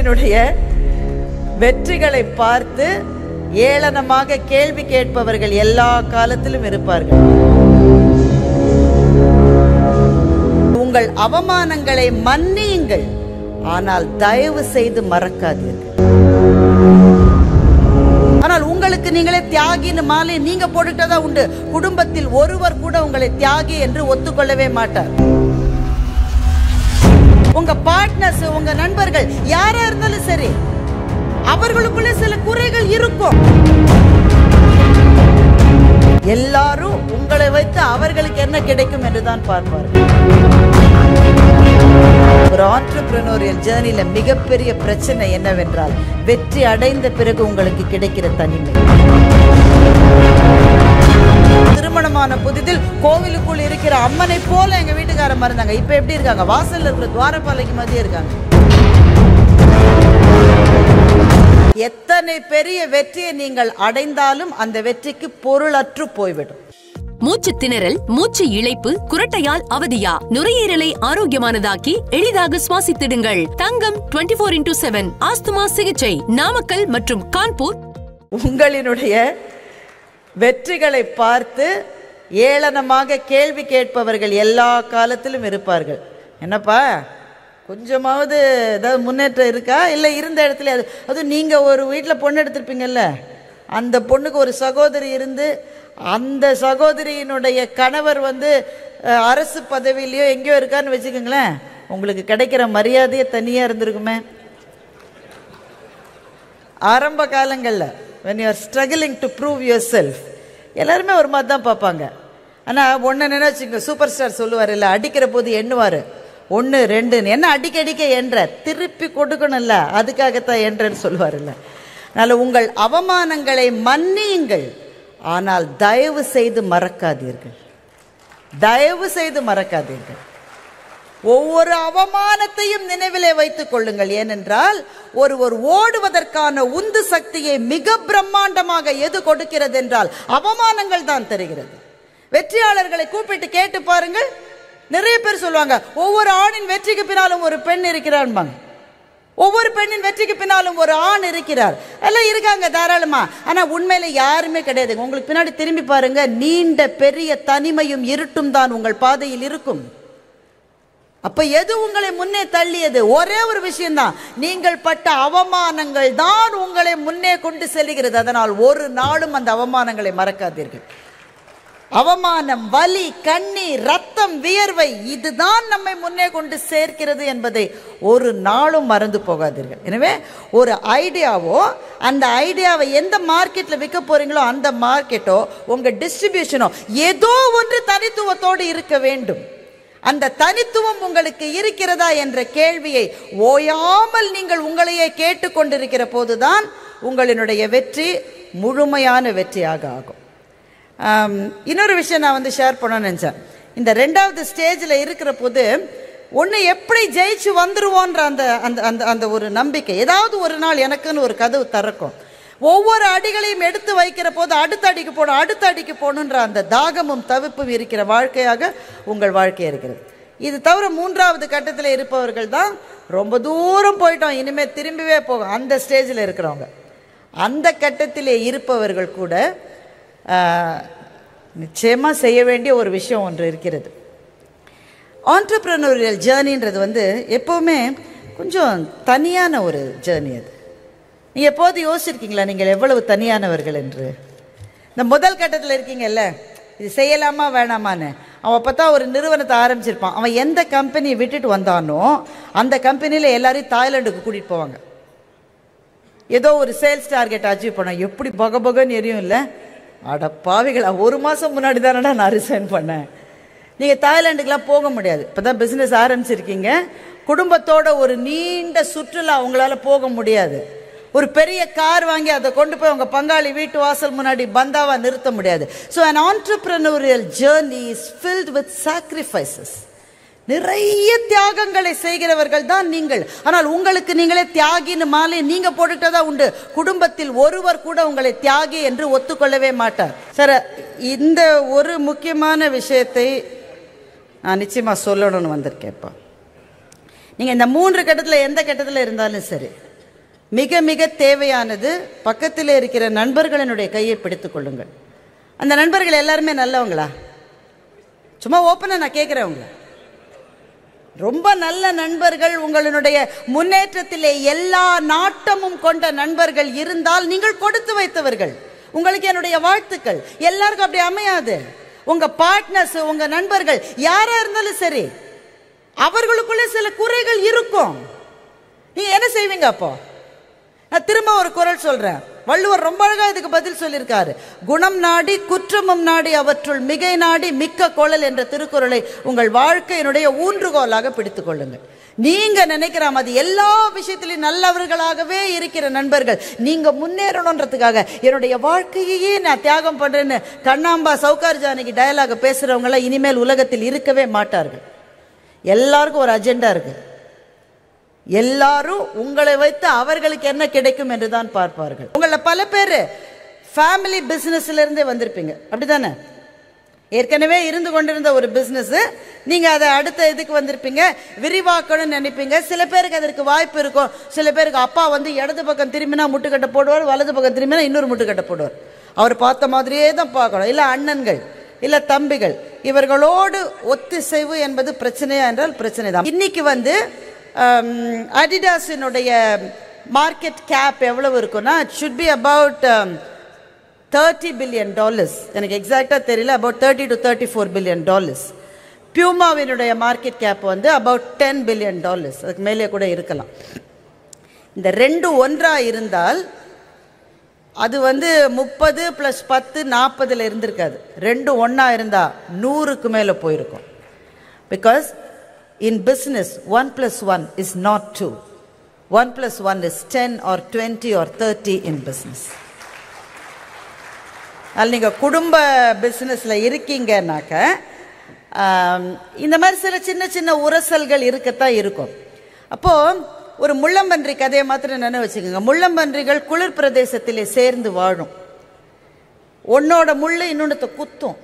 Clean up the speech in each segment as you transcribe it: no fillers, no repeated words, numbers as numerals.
உங்களினுடைய வெற்றிகளை பார்த்து ஏளனமாக கேள்வி கேட்பவர்கள் எல்லா காலத்திலும் இருப்பார்கள். உங்கள் அவமானங்களை மன்னியுங்கள், ஆனால் தயவு செய்து மறக்காதீர்கள். ஆனால் உங்களுக்கு நீங்களே தியாகின்னு மாலை நீங்க போட்டுட்டதா உண்டு. குடும்பத்தில் ஒருவர் கூட உங்களை தியாகி என்று ஒத்துக்கொள்ளவே மாட்டார். உங்க பார்ட்னர்ஸ், உங்க நண்பர்கள் யாரா இருந்தாலும் சரி, அவர்களுக்குள்ளே சில குறைகள் இருக்கும். எல்லாரும் உங்களை வைத்து அவர்களுக்கு என்ன கிடைக்கும் என்றுதான் பார்ப்பார்கள். ஒரு ஆண்டர்பிரனோரியல் ஜர்னில மிகப்பெரிய பிரச்சனை என்னவென்றால், வெற்றி அடைந்த பிறகு உங்களுக்கு கிடைக்கிற தனிமை. திருமணமான புதிதில் கோவிலுக்குள் இருக்கிற அம்மனை போல எங்க வீட்டுக்காரமா இருந்தாங்க. இப்ப எப்படி இருக்காங்க? வாசல்ல இருக்கிற துவாரபாலைக்கு மத்திய இருக்காங்க. எத்தனை பெரிய வெற்றியை நீங்கள் அடைந்தாலும் அந்த வெற்றிக்கு பொருளற்று போய்விடும். மூச்சு திணறல், மூச்சு இழைப்பு, குரட்டையால் அவதியா? நுரையீரலை ஆரோக்கியமானதாக்கி எளிதாக சுவாசித்திடுங்கள். தங்கம் 24x7 ஆஸ்துமா சிகிச்சை, நாமக்கல் மற்றும் கான்பூர். உங்களினுடைய வெற்றிகளை பார்த்து ஏளனமாக கேள்வி கேட்பவர்கள் எல்லா காலத்திலும் இருப்பார்கள். என்னப்பா, கொஞ்சமாவது ஏதாவது முன்னேற்றம் இருக்கா? இல்லை இருந்த இடத்துல அது நீங்கள் ஒரு வீட்டில் பொண்ணு எடுத்திருப்பீங்கல்ல, அந்த பொண்ணுக்கு ஒரு சகோதரி இருந்து அந்த சகோதரியினுடைய கணவர் அரசு பதவியிலையோ எங்கேயோ இருக்கான்னு வச்சுக்கோங்களேன், உங்களுக்கு கிடைக்கிற மரியாதையே தனியாக இருந்திருக்குமே. ஆரம்ப காலங்களில் when you are struggling to prove yourself, எல்லாருமே ஒரு மாதிரி தான் பார்ப்பாங்க. ஆனால் ஒன்று நினைச்சுங்க, சூப்பர் ஸ்டார் சொல்லுவார் இல்லை, அடிக்கிற போது எண்ணுவார் 1 2, என்ன அடிக்க அடிக்க என்ற திருப்பி கொடுக்கணும்ல, அதுக்காகத்தான் என்றன்னு சொல்லுவார் இல்லை. அதனால் உங்கள் அவமானங்களை மன்னியுங்கள், ஆனால் தயவு செய்து மறக்காதீர்கள். தயவு செய்து மறக்காதீர்கள். ஒவ்வொரு அவமானத்தையும் நினைவிலே வைத்துக் கொள்ளுங்கள். ஏனென்றால் ஒருவர் ஓடுவதற்கான உந்து சக்தியை மிக பிரம்மாண்டமாக எது கொடுக்கிறது என்றால் அவமானங்கள் தான் தருகிறது. வெற்றியாளர்களை கூப்பிட்டு கேட்டு பாருங்கள், நிறைய பேர் சொல்லுவாங்க, ஒவ்வொரு ஆணின் வெற்றிக்கு பின்னாலும் ஒரு பெண் இருக்கிறார், ஒவ்வொரு பெண்ணின் வெற்றிக்கு பின்னாலும் ஒரு ஆண் இருக்கிறார். எல்லாம் இருக்காங்க தாராளமா. ஆனா உண்மையில யாருமே கிடையாது. உங்களுக்கு பின்னாடி திரும்பி பாருங்க, நீண்ட பெரிய தனிமையும் இருட்டும் தான் உங்கள் பாதையில் இருக்கும். அப்ப எது உங்களை முன்னே தள்ளியது? ஒரே ஒரு விஷயம்தான், நீங்கள் பட்ட அவமானங்கள் தான் உங்களை முன்னே கொண்டு செல்கிறது. அதனால் ஒரு நாளும் அந்த அவமானங்களை மறக்காதீர்கள். அவமானம், வலி, கண்ணீர், ரத்தம், வியர்வை, இதுதான் நம்மை முன்னே கொண்டு சேர்க்கிறது என்பதை ஒரு நாளும் மறந்து போகாதீர்கள். எனவே ஒரு ஐடியாவோ, அந்த ஐடியாவை எந்த மார்க்கெட்ல விற்க போறீங்களோ அந்த மார்க்கெட்டோ உங்க டிஸ்ட்ரிபியூஷனோ ஏதோ ஒன்று தனித்துவத்தோடு இருக்க வேண்டும். அந்த தனித்துவம் உங்களுக்கு இருக்கிறதா என்ற கேள்வியை ஓயாமல் நீங்கள் உங்களையே கேட்டுக்கொண்டிருக்கிற போதுதான் உங்களினுடைய வெற்றி முழுமையான வெற்றியாக ஆகும். இன்னொரு விஷயம் நான் ஷேர் பண்ணணும்னு நினச்சேன். இந்த 2வது ஸ்டேஜில் இருக்கிற போது ஒன்று எப்படி ஜெயிச்சு வந்துருவோன்ற அந்த அந்த அந்த ஒரு நம்பிக்கை, ஏதாவது ஒரு நாள் எனக்குன்னு ஒரு கதவு திறக்கும். ஒவ்வொரு அடிகளையும் எடுத்து வைக்கிற போது அடுத்த அடிக்கு போகணும், அடுத்த அடிக்கு போகணுன்ற அந்த தாகமும் தவிப்பும் இருக்கிற வாழ்க்கையாக உங்கள் வாழ்க்கை இருக்கிறது. இது தவிர 3வது கட்டத்தில் இருப்பவர்கள் தான் ரொம்ப தூரம் போயிட்டோம், இனிமேல் திரும்பிவே போகும், அந்த ஸ்டேஜில் இருக்கிறவங்க. அந்த கட்டத்திலே இருப்பவர்கள் கூட நிச்சயமாக செய்ய வேண்டிய ஒரு விஷயம் ஒன்று இருக்கிறது. ஆண்டர்பிரனோரியல் ஜேர்னின்றது எப்போவுமே கொஞ்சம் தனியான ஒரு ஜேர்னி. அது நீங்கள் எப்போது யோசிச்சிருக்கீங்களா, நீங்கள் எவ்வளவு தனியானவர்கள் என்று? இந்த முதல் கட்டத்தில் இருக்கீங்கல்ல, இது செய்யலாமா வேணாமான்னு. அவன் அப்போ தான் ஒரு நிறுவனத்தை ஆரம்பிச்சிருப்பான். அவன் எந்த கம்பெனியை விட்டுட்டு வந்தானோ அந்த கம்பெனியில் எல்லாரையும் தாய்லாண்டுக்கு கூட்டிகிட்டு போவாங்க. ஏதோ ஒரு சேல்ஸ் டார்கெட் அச்சீவ் பண்ண, எப்படி பகன்னு எரியும் இல்லை, அட பாவிகளா, 1 மாதம் முன்னாடி தானடா நான் ரிசைன் பண்ணேன். நீங்கள் தாய்லாண்டுக்கெலாம் போக முடியாது, இப்போ தான் பிஸ்னஸ் ஆரம்பிச்சிருக்கீங்க, குடும்பத்தோட ஒரு நீண்ட சுற்றுலா உங்களால் போக முடியாது. ஒரு பெரிய கார் வாங்கி அதை கொண்டு போய் உங்கள் பங்காளி வீட்டு வாசல் முன்னாடி பந்தாவா நிறுத்த முடியாது. So an entrepreneurial journey is filled with sacrifices. நிறைய தியாகங்களை செய்கிறவர்கள் தான் நீங்கள். ஆனால் உங்களுக்கு நீங்களே தியாகின்னு மாலை நீங்க போட்டுட்டதா உண்டு. குடும்பத்தில் ஒருவர் கூட உங்களை தியாகி என்று ஒத்துக்கொள்ளவே மாட்டார். சார், இந்த ஒரு முக்கியமான விஷயத்தை நான் நிச்சயமா சொல்லணும்னு வந்திருக்கேன்ப்பா. நீங்க இந்த 3 கட்டத்தில் எந்த கட்டத்தில் இருந்தாலும் சரி, மிக மிக தேவையானது பக்கத்தில் இருக்கிற நண்பர்களினுடைய கையை பிடித்துக் கொள்ளுங்கள். அந்த நண்பர்கள் எல்லாருமே நல்லவங்களா? சும்மா ஓப்பனாக நான் கேட்குறேன். ரொம்ப நல்ல நண்பர்கள், உங்களுடைய முன்னேற்றத்திலே எல்லா நாட்டமும் கொண்ட நண்பர்கள் இருந்தால் நீங்கள் கொடுத்து வைத்தவர்கள். உங்களுக்கு என்னுடைய வாழ்த்துக்கள். எல்லாருக்கும் அப்படி அமையாது. உங்க பார்ட்னர்ஸ், உங்க நண்பர்கள் யாரா இருந்தாலும் சரி, அவர்களுக்குள்ளே சில குறைகள் இருக்கும். நீங்க என்ன செய்வீங்க அப்போ? நான் திரும்ப ஒரு குறள் சொல்றேன். வள்ளுவர் ரொம்ப அழகா இதுக்கு பதில் சொல்லியிருக்காரு. குணம் நாடி குற்றமும் நாடி அவற்றுள் மிகை நாடி மிக்க கொள்ளல் என்ற திருக்குறளை உங்கள் வாழ்க்கையினுடைய ஊன்றுகோலாக பிடித்துக் கொள்ளுங்கள். நீங்க நினைக்கிற மாதிரி எல்லா விஷயத்திலையும் நல்லவர்களாகவே இருக்கிற நண்பர்கள், நீங்க முன்னேறணுன்றதுக்காக என்னுடைய வாழ்க்கையே நான் தியாகம் பண்றேன்னு கண்ணாம்பா சவுகார் ஜானகி டயலாக பேசுறவங்க எல்லாம் இனிமேல் உலகத்தில் இருக்கவே மாட்டார்கள். எல்லாருக்கும் ஒரு அஜெண்டா இருக்கு. எல்லாரும் உங்களை வைத்து அவர்களுக்கு என்ன கிடைக்கும் என்றுதான் பார்ப்பார்கள். உங்கள பல பேர் ஃபேமிலி பிசினஸ்ல இருந்தே வந்திருப்பீங்க, அப்படிதானே? ஏற்கனவே இருந்து கொண்டிருந்த ஒரு பிசினஸ், நீங்க அதை அடுத்த இதுக்கு வந்திருப்பீங்க, விரிவாக்கணும்னு நினைப்பீங்க. சில பேருக்கு அதற்கு வாய்ப்பு இருக்கும். சில பேருக்கு அப்பா வந்து இடது பக்கம் திரும்பினா முட்டுக்கட்டை போடுவார், வலது பக்கம் திரும்பினா இன்னொரு முட்டுக்கட்டை போடுவார். அவர் பார்த்த மாதிரியே தான் பார்க்கணும். இல்லை அண்ணன்கள், இல்லை தம்பிகள், இவர்களோடு ஒத்திசைவு என்பது பிரச்சனையா என்றால் பிரச்சனை தான். இன்னைக்கு வந்து அடிடாஸினுடைய மார்க்கெட் கேப் எவ்வளவு இருக்குன்னா, it should be about $30 billion. எனக்கு எக்ஸாக்டா தெரியல, அபவுட் $30 to $34 billion. பியூமாவினுடைய மார்க்கெட் கேப் வந்து அபவுட் $10 billion. அதுக்கு மேலே கூட இருக்கலாம். இந்த ரெண்டு ஒன்றா இருந்தால் அது வந்து 30 + 10 40 இருந்திருக்காது. ரெண்டு ஒன்றா இருந்தா 100க்கு மேலே போயிருக்கும். Because in business 1 + 1 is not 2. 1 + 1 is 10 or 20 or 30 in business. அது நீங்கள் குடும்ப பிஸ்னஸில் இருக்கீங்கன்னாக்க இந்த மாதிரி சில சின்ன சின்ன உரசல்கள் இருக்கத்தான் இருக்கும். அப்போது ஒரு முள்ளம்பன்றி கதையை மாத்திரம் நினைவு வச்சுக்கோங்க. முள்ளம்பன்றிகள் குளிர் பிரதேசத்திலே சேர்ந்து வாழும். ஒன்னோட முள் இன்னொன்று குத்தும்.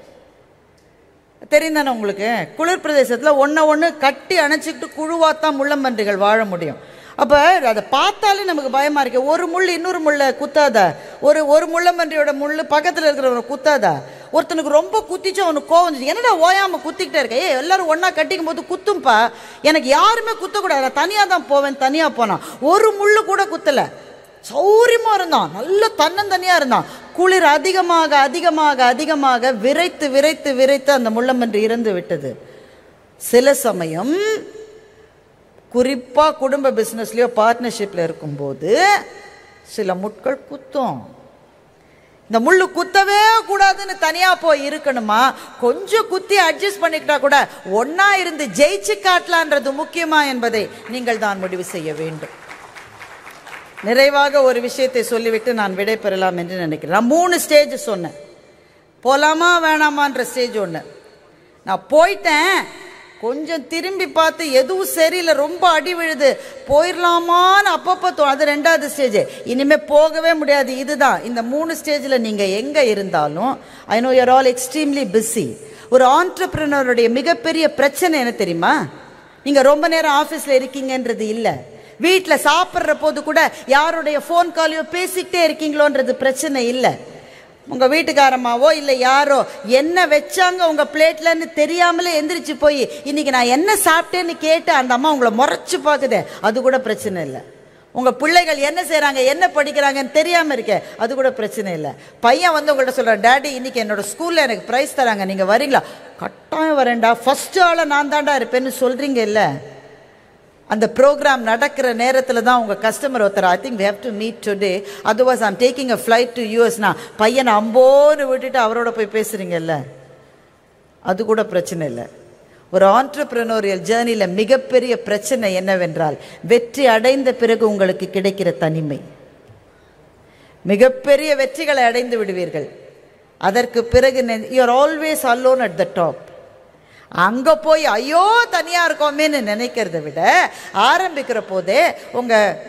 தெரியும் தானே உங்களுக்கு? குளிர் பிரதேசத்தில் ஒன்று கட்டி அணைச்சிக்கிட்டு குழுவாத்தான் முள்ளம்பன்றிகள் வாழ முடியும். அப்போ அதை பார்த்தாலே நமக்கு பயமாக இருக்கு. ஒரு முள் இன்னொரு முள்ளை குத்தாதா? ஒரு முள்ளம்பன்றியோட முள் பக்கத்தில் இருக்கிறவனை குத்தாதா? ஒருத்தனுக்கு ரொம்ப குத்திச்சு அவனுக்கு கோவம் வந்துச்சு. என்னடா ஓயாமல் குத்திக்கிட்டே இருக்க? எல்லாரும் ஒன்றா கட்டிக்கும் போது குத்தும்பா, எனக்கு யாருமே குத்தக்கூடாது, நான் தனியாக தான் போவேன். தனியாக போனான், ஒரு முள்ளு கூட குத்தலை, சௌரியமாக இருந்தான், நல்ல தன்னந்தனியாக இருந்தான். குளிர் அதிகமாக அதிகமாக அதிகமாக விரைத்து விரைத்து விரைத்து அந்த முள்ளம்பன்றி இறந்து விட்டது. சில சமயம் குறிப்பாக குடும்ப பிஸ்னஸ்லையோ பார்ட்னர்ஷிப்பில் இருக்கும்போது சில முட்கள் குத்தும். இந்த முள்ளு குத்தவே கூடாதுன்னு தனியாக போய் இருக்கணுமா? கொஞ்சம் குத்தி அட்ஜஸ்ட் பண்ணிக்கிட்டா கூட ஒன்றா இருந்து ஜெயிச்சு காட்டலான்றது முக்கியமா என்பதை நீங்கள் தான் முடிவு செய்ய வேண்டும். நிறைவாக ஒரு விஷயத்தை சொல்லிவிட்டு நான் விடை பெறலாம் என்று நினைக்கிறேன். நான் 3 ஸ்டேஜ் சொன்னேன். போலாமா வேணாமான்ற ஸ்டேஜ் ஒன்று. நான் போயிட்டேன், கொஞ்சம் திரும்பி பார்த்து எதுவும் சரியில்லை, ரொம்ப அடி விழுது, போயிடலாமான்னு அப்பப்போ அது 2வது ஸ்டேஜ். இனிமேல் போகவே முடியாது. இதுதான் இந்த 3 ஸ்டேஜில் நீங்கள் எங்கே இருந்தாலும், I know you are all extremely busy. ஒரு ஆண்டர்பிரினருடைய மிகப்பெரிய பிரச்சனை என்ன தெரியுமா? நீங்கள் ரொம்ப நேரம் ஆஃபீஸில் இருக்கீங்கன்றது இல்லை, வீட்டில் சாப்பிட்ற போது கூட யாருடைய ஃபோன் காலையோ பேசிக்கிட்டே இருக்கீங்களோன்றது பிரச்சனை இல்லை. உங்கள் வீட்டுக்காரமாவோ இல்லை யாரோ என்ன வச்சாங்க உங்கள் பிளேட்லன்னு தெரியாமலே எந்திரிச்சு போய் இன்னைக்கு நான் என்ன சாப்பிட்டேன்னு கேட்டு அந்த அம்மா உங்களை முறைச்சு பார்க்குதே, அது கூட பிரச்சனை இல்லை. உங்கள் பிள்ளைகள் என்ன செய்கிறாங்க என்ன படிக்கிறாங்கன்னு தெரியாமல் இருக்கே, அது கூட பிரச்சனை இல்லை. பையன் வந்து உங்கள்கிட்ட சொல்கிறான், டேடி இன்னைக்கு என்னோட ஸ்கூலில் எனக்கு ப்ரைஸ் தராங்க, நீங்கள் வரீங்களா? கட்டாயம் வரேன்டா, ஃபர்ஸ்ட் ஆளாக நான் தாண்டா இருப்பேன்னு சொல்கிறீங்க இல்லை? அந்த ப்ரோக்ராம் நடக்கிற நேரத்தில் தான் உங்கள் கஸ்டமர் ஒருத்தர், I think we have to meet today, otherwise I'm taking a flight to யூஎஸ்னா பையனை அம்போன்னு விட்டுட்டு அவரோட போய் பேசுகிறீங்கல்ல, அது கூட பிரச்சனை இல்லை. ஒரு ஆண்டர்பிரினோரியல் ஜேர்னியில் மிகப்பெரிய பிரச்சனை என்னவென்றால், வெற்றி அடைந்த பிறகு உங்களுக்கு கிடைக்கிற தனிமை. மிகப்பெரிய வெற்றிகளை அடைந்து விடுவீர்கள், அதற்கு பிறகு you are always alone at the top. அங்கே போய் ஐயோ தனியாக இருக்கோமேன்னு நினைக்கிறத விட ஆரம்பிக்கிற போதே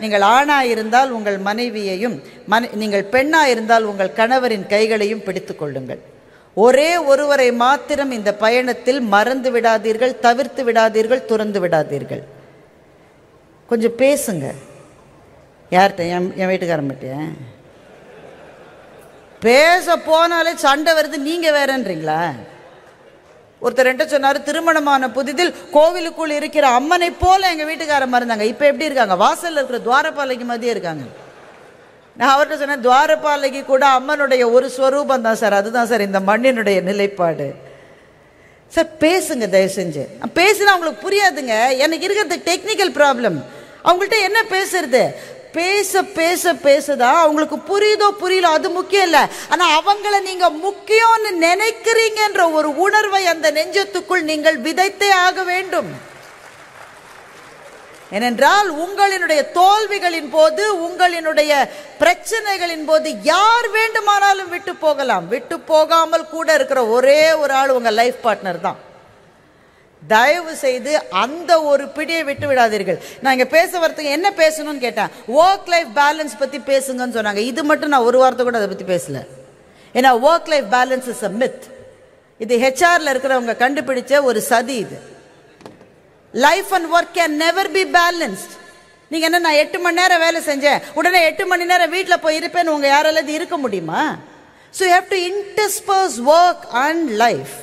நீங்கள் ஆணாக இருந்தால் உங்கள் மனைவியையும், நீங்கள் பெண்ணாக இருந்தால் உங்கள் கணவரின் கைகளையும் பிடித்து கொள்ளுங்கள். ஒரே ஒருவரை மாத்திரம் இந்த பயணத்தில் மறந்து விடாதீர்கள், தவிர்த்து விடாதீர்கள், துறந்து விடாதீர்கள். கொஞ்சம் பேசுங்க. யார்கிட்ட? என் வீட்டுக்காரன் மாட்டேன். பேச போனாலே சண்டை வருது, நீங்கள் வேறன்றீங்களா? ஒருத்தர் என்கிட்ட சொன்னார், திருமணமான புதிதில் கோவிலுக்குள் இருக்கிற அம்மனை போல எங்கள் வீட்டுக்காரம்மா இருந்தாங்க. இப்போ எப்படி இருக்காங்க? வாசலில் இருக்கிற துவாரபாலகி மாதிரியே இருக்காங்க. நான் அவர்கிட்ட சொன்னேன், துவாரபாலகி கூட அம்மனுடைய ஒரு ஸ்வரூபம் தான் சார், அதுதான் சார் இந்த மண்ணினுடைய நிலைப்பாடு. சார் பேசுங்க, தயவு செஞ்சு. பேசுனா அவங்களுக்கு புரியாதுங்க. எனக்கு இருக்கிறது டெக்னிக்கல் ப்ராப்ளம். அவங்கள்ட்ட என்ன பேசுறது? பேச பேச பேசதான் அவங்களுக்கு புரியுதோ புரியல, அது முக்கியம் இல்லை. ஆனா அவங்கள நீங்க முக்கியம்னு நினைக்கிறீங்கன்ற ஒரு உணர்வை அந்த நெஞ்சத்துக்குள் நீங்கள் விதைத்தே ஆக வேண்டும். ஏனென்றால் உங்களினுடைய தோல்விகளின் போது, உங்களினுடைய பிரச்சனைகளின் போது யார் வேண்டுமானாலும் விட்டு போகலாம். விட்டு போகாமல் கூட இருக்கிற ஒரே ஒரு ஆள் உங்க லைஃப் பார்ட்னர் தான். தயவு செய்து அந்த ஒரு பிடியை விட்டு விடாதீர்கள். நான் இங்க பேச வரதுக்கு என்ன பேசணும்னு கேட்டேன். ஒர்க் லைஃப் பேலன்ஸ் பத்தி பேசுங்கன்னு சொன்னாங்க. இது மட்டும் நான் ஒரு வார்த்தை கூட அதை பத்தி பேசல. ஏன்னா work life balance is a myth. இது ஹெச்ஆர்ல இருக்கிறவங்க கண்டுபிடிச்ச ஒரு சதி. இது life and work can never be balanced. நீங்க என்ன, நான் 8 மணி நேரம் வேலை செஞ்சேன் உடனே 8 மணி நேரம் வீட்டில் போய் இருப்பேன்னு உங்க யாரால இருக்க முடியுமா? So you have to intersperse work and life.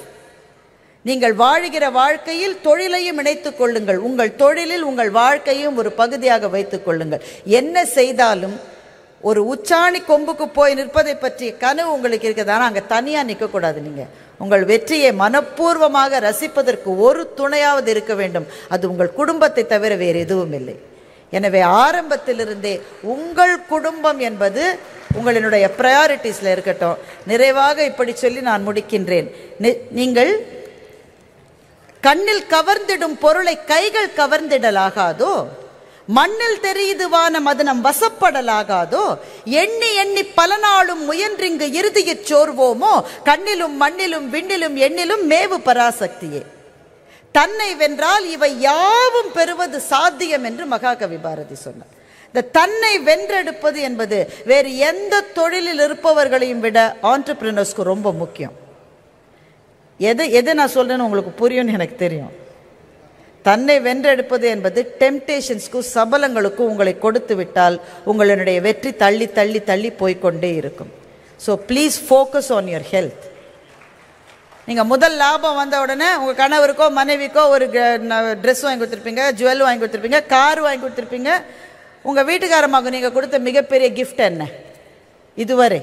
நீங்கள் வாழுகிற வாழ்க்கையில் தொழிலையும் இணைத்துக் கொள்ளுங்கள். உங்கள் தொழிலில் உங்கள் வாழ்க்கையும் ஒரு பகுதியாக வைத்துக் கொள்ளுங்கள். என்ன செய்தாலும் ஒரு உச்சாணி கொம்புக்கு போய் நிற்பதை பற்றிய கனவு உங்களுக்கு இருக்குது. ஆனால் அங்கே தனியாக நிற்கக்கூடாது. நீங்கள் உங்கள் வெற்றியை மனப்பூர்வமாக ரசிப்பதற்கு ஒரு துணையாவது இருக்க வேண்டும். அது உங்கள் குடும்பத்தை தவிர வேறு எதுவும் இல்லை. எனவே ஆரம்பத்திலிருந்தே உங்கள் குடும்பம் என்பது உங்களினுடைய ப்ரையாரிட்டிஸில் இருக்கட்டும். நிறைவாக இப்படி சொல்லி நான் முடிக்கின்றேன். நீங்கள் கண்ணில் கவர்ந்திடும் பொருளை கைகள் கவர்ந்திடலாகாதோ, மண்ணில் தெரியுதுவான மதனம் வசப்படலாகாதோ, எண்ணி எண்ணி பல நாளும் முயன்றிங்கு இறுதியச் சோர்வோமோ, கண்ணிலும் மண்ணிலும் விண்ணிலும் எண்ணிலும் மேவு பராசக்தியே. தன்னை வென்றால் இவை யாவும் பெறுவது சாத்தியம் என்று மகாகவி பாரதி சொன்னார். இந்த தன்னை வென்றெடுப்பது என்பது வேறு எந்த தொழிலில் இருப்பவர்களையும் விட ஆண்டர்பிரினர்ஸ்க்கு ரொம்ப முக்கியம். எது நான் சொல்றேன்னு உங்களுக்கு புரியும்னு எனக்கு தெரியும். தன்னை வென்றெடுப்பது என்பது டெம்டேஷன்ஸ்க்கும் சபலங்களுக்கும் உங்களை கொடுத்து விட்டால் உங்களுடைய வெற்றி தள்ளி தள்ளி தள்ளி போய்கொண்டே இருக்கும். So please focus on your health. நீங்கள் முதல் லாபம் வந்த உடனே உங்கள் கணவருக்கோ மனைவிக்கோ ஒரு ட்ரெஸ் வாங்கி கொடுத்துருப்பீங்க, ஜுவல் வாங்கி கொடுத்துருப்பீங்க, கார் வாங்கி கொடுத்துருப்பீங்க. உங்கள் வீட்டுக்காரமாக நீங்கள் கொடுத்த மிகப்பெரிய கிஃப்ட் என்ன இதுவரை?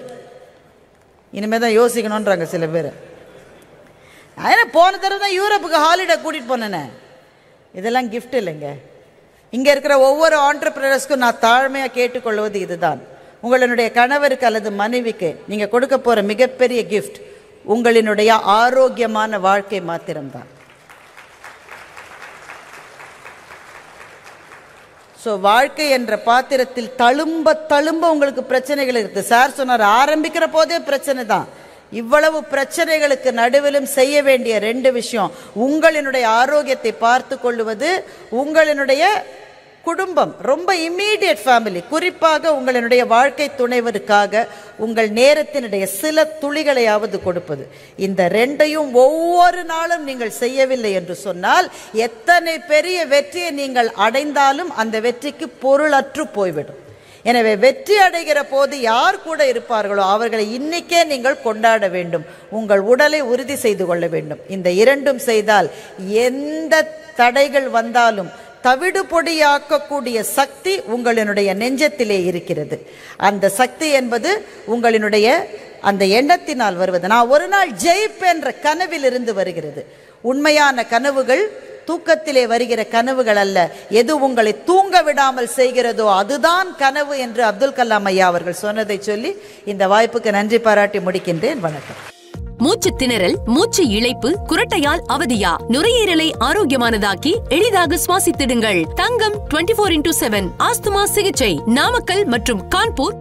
இனிமேல் தான் யோசிக்கணுன்றாங்க சில பேர். ஏன்னா போன தடவை தான் யூரோப்புக்கு ஹாலிடே கூட்டிகிட்டு போனேனே. இதெல்லாம் கிஃப்ட் இல்லைங்க. இங்கே இருக்கிற ஒவ்வொரு ஆண்டர்பிரினர்ஸ்க்கும் நான் தாழ்மையாக கேட்டுக்கொள்வது இதுதான். உங்களுடைய கணவருக்கு அல்லது மனைவிக்கு நீங்கள் கொடுக்க போகிற மிகப்பெரிய கிஃப்ட் உங்களினுடைய ஆரோக்கியமான வாழ்க்கை மாத்திரம்தான். ஸோ வாழ்க்கை என்ற பாத்திரத்தில் தழும்ப தழும்ப உங்களுக்கு பிரச்சனைகள் இருக்குது. சார் சொன்னார், ஆரம்பிக்கிற போதே பிரச்சனை தான். இவ்வளவு பிரச்சனைகளுக்கு நடுவிலும் செய்ய வேண்டிய 2 விஷயம். உங்களினுடைய ஆரோக்கியத்தை பார்த்து கொள்வது, உங்களினுடைய குடும்பம், ரொம்ப இம்மீடியட் ஃபேமிலி, குறிப்பாக உங்களினுடைய வாழ்க்கை துணைவருக்காக உங்கள் நேரத்தினுடைய சில துளிகளையாவது கொடுப்பது. இந்த 2ஐயும் ஒவ்வொரு நாளும் நீங்கள் செய்யவில்லை என்று சொன்னால் எத்தனை பெரிய வெற்றியை நீங்கள் அடைந்தாலும் அந்த வெற்றிக்கு பொருளற்று போய்விடும். எனவே வெற்றி அடைகிற போது யார் கூட இருப்பார்களோ அவர்களை இன்னைக்கே நீங்கள் கொண்டாட வேண்டும். உங்கள் உடலை உறுதி செய்து கொள்ள வேண்டும். இந்த 2ம் செய்தால் எந்த தடைகள் வந்தாலும் தவிடு பொடியாக்கக்கூடிய சக்தி உங்களினுடைய நெஞ்சத்திலே இருக்கிறது. அந்த சக்தி என்பது உங்களினுடைய அந்த எண்ணத்தினால் வருவது. நான் ஒரு நாள் ஜெயிப்பென்ற கனவில் இருந்து வருகிறது. உண்மையான கனவுகள் தூக்கத்திலே வருகிற கனவுகள் அல்ல. எது உங்களை தூங்க விடாமல் செய்கிறதோ அதுதான் கனவு என்று அப்துல் கலாம் ஐயா அவர்கள் சொன்னதை சொல்லி இந்த வாய்ப்புக்கு நன்றி பாராட்டி முடிக்கின்றேன். வணக்கம். மூச்சு திணறல், மூச்சு இழைப்பு, குரட்டையால் அவதியா? நுரையீரலை ஆரோக்கியமானதாக்கி எளிதாக சுவாசித்திடுங்கள். தங்கம் 24/7 ஆஸ்துமா சிகிச்சை நாமக்கல் மற்றும் கான்பூர்.